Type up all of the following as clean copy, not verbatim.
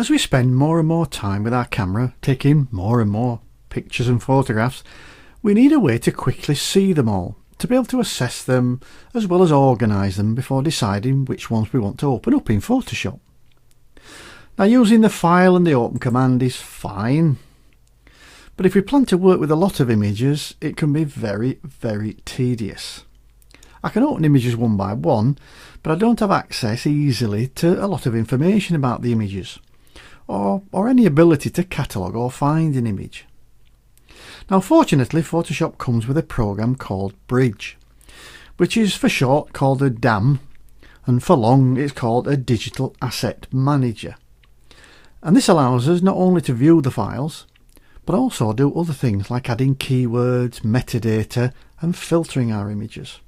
As we spend more and more time with our camera, taking more and more pictures and photographs, we need a way to quickly see them all, to be able to assess them as well as organise them before deciding which ones we want to open up in Photoshop. Now, using the File and the Open command is fine, but if we plan to work with a lot of images, it can be very, very tedious. I can open images one by one, but I don't have access easily to a lot of information about the images, or any ability to catalogue or find an image. Now, fortunately, Photoshop comes with a program called Bridge, which is for short called a DAM, and for long it's called a Digital Asset Manager. And this allows us not only to view the files, but also do other things like adding keywords, metadata, and filtering our images.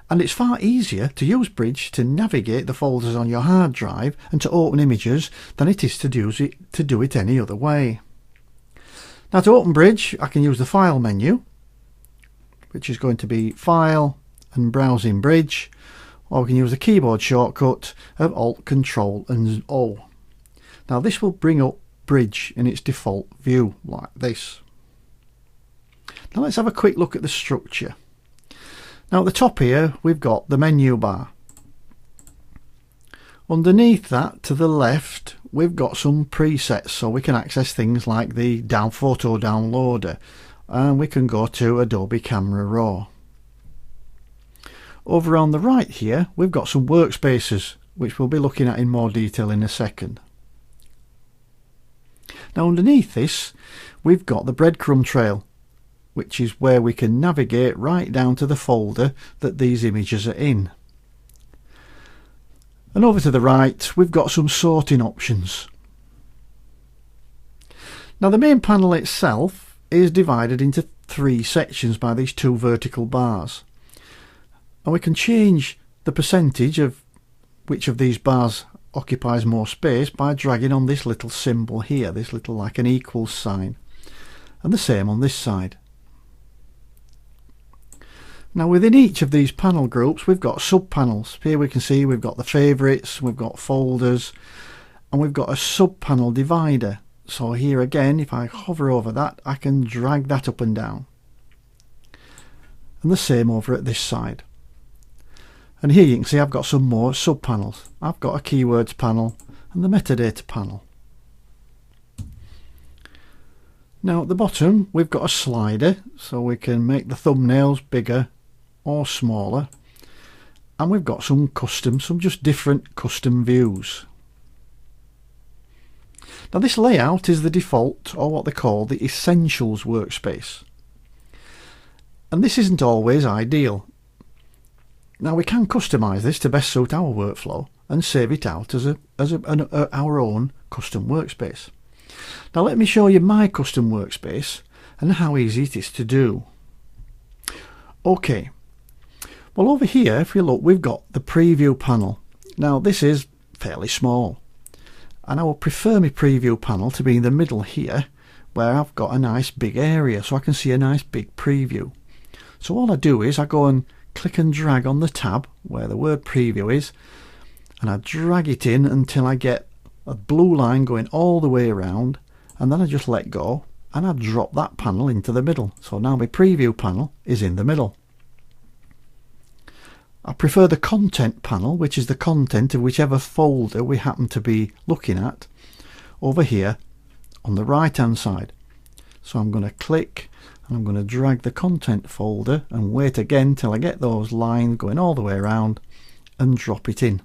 And it's far easier to use Bridge to navigate the folders on your hard drive and to open images than it is to do it any other way. Now, to open Bridge, I can use the File menu, which is going to be File and Browsing Bridge, or we can use the keyboard shortcut of Alt, Control and O. Now, this will bring up Bridge in its default view like this. Now, let's have a quick look at the structure. Now, at the top here, we've got the menu bar. Underneath that, to the left, we've got some presets, so we can access things like the photo downloader, and we can go to Adobe Camera Raw. Over on the right here, we've got some workspaces, which we'll be looking at in more detail in a second. Now, underneath this, we've got the breadcrumb trail, which is where we can navigate right down to the folder that these images are in. And over to the right, we've got some sorting options. Now, the main panel itself is divided into 3 sections by these 2 vertical bars. And we can change the percentage of which of these bars occupies more space by dragging on this little symbol here, this little like an equals sign. And the same on this side. Now, within each of these panel groups, we've got sub-panels. Here we can see we've got the favourites, we've got folders, and we've got a sub-panel divider. So here again, if I hover over that, I can drag that up and down. And the same over at this side. And here you can see I've got some more sub-panels. I've got a keywords panel and the metadata panel. Now, at the bottom, we've got a slider, so we can make the thumbnails bigger or smaller, and we've got some just different custom views. Now, this layout is the default, or what they call the Essentials workspace, and this isn't always ideal. Now, we can customize this to best suit our workflow and save it out as our own custom workspace. Now, let me show you my custom workspace and how easy it is to do. Okay. Well, over here, if you look, we've got the preview panel. Now, this is fairly small, and I would prefer my preview panel to be in the middle here, where I've got a nice big area, so I can see a nice big preview. So all I do is I go and click and drag on the tab where the word preview is, and I drag it in until I get a blue line going all the way around, and then I just let go and I drop that panel into the middle. So now my preview panel is in the middle. I prefer the content panel, which is the content of whichever folder we happen to be looking at, over here on the right hand side. So I'm going to click and I'm going to drag the content folder and wait again till I get those lines going all the way around and drop it in.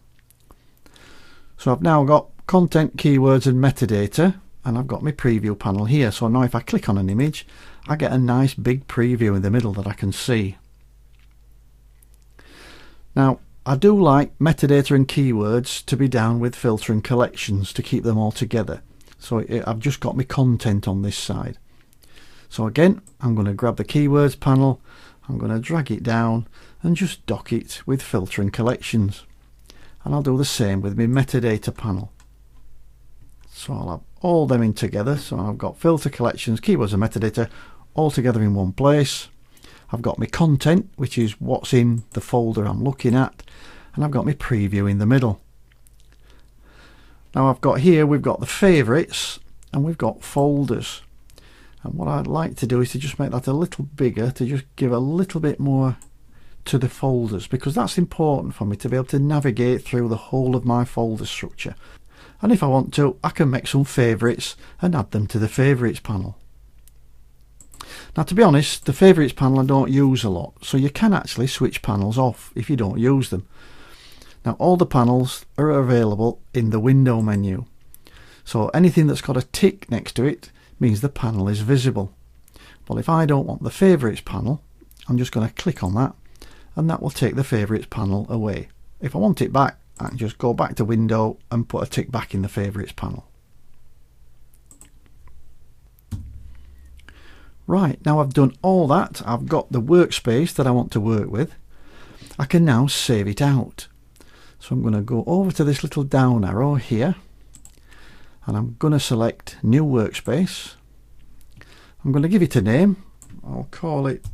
So I've now got content, keywords and metadata, and I've got my preview panel here. So now if I click on an image, I get a nice big preview in the middle that I can see. Now, I do like metadata and keywords to be down with filter and collections to keep them all together. So I've just got my content on this side. So again, I'm going to grab the keywords panel, I'm going to drag it down and just dock it with filter and collections. And I'll do the same with my metadata panel. So I'll have all them in together. So I've got filter, collections, keywords and metadata all together in one place. I've got my content, which is what's in the folder I'm looking at, and I've got my preview in the middle. Now I've got here, we've got the favourites and we've got folders. And what I'd like to do is to just make that a little bigger, to just give a little bit more to the folders, because that's important for me to be able to navigate through the whole of my folder structure. And if I want to, I can make some favourites and add them to the favourites panel. Now, to be honest, the favourites panel I don't use a lot, so you can actually switch panels off if you don't use them. Now, all the panels are available in the window menu, so anything that's got a tick next to it means the panel is visible. Well, if I don't want the favourites panel, I'm just going to click on that, and that will take the favourites panel away. If I want it back, I can just go back to window and put a tick back in the favourites panel. Right, now I've done all that, I've got the workspace that I want to work with. I can now save it out. So I'm going to go over to this little down arrow here, and I'm going to select new workspace. I'm going to give it a name. I'll call it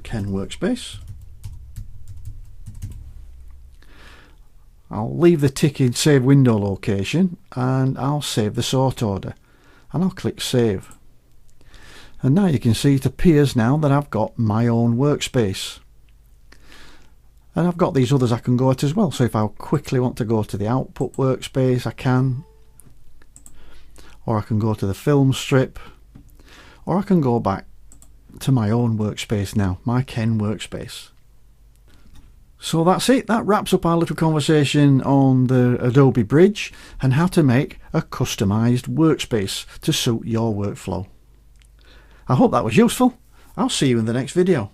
Ken Workspace. I'll leave the tick in save window location, and I'll save the sort order, and I'll click save. And now you can see it appears now that I've got my own workspace. And I've got these others I can go at as well. So if I quickly want to go to the output workspace, I can. Or I can go to the film strip. Or I can go back to my own workspace now, my Ken workspace. So that's it. That wraps up our little conversation on the Adobe Bridge and how to make a customized workspace to suit your workflow. I hope that was useful. I'll see you in the next video.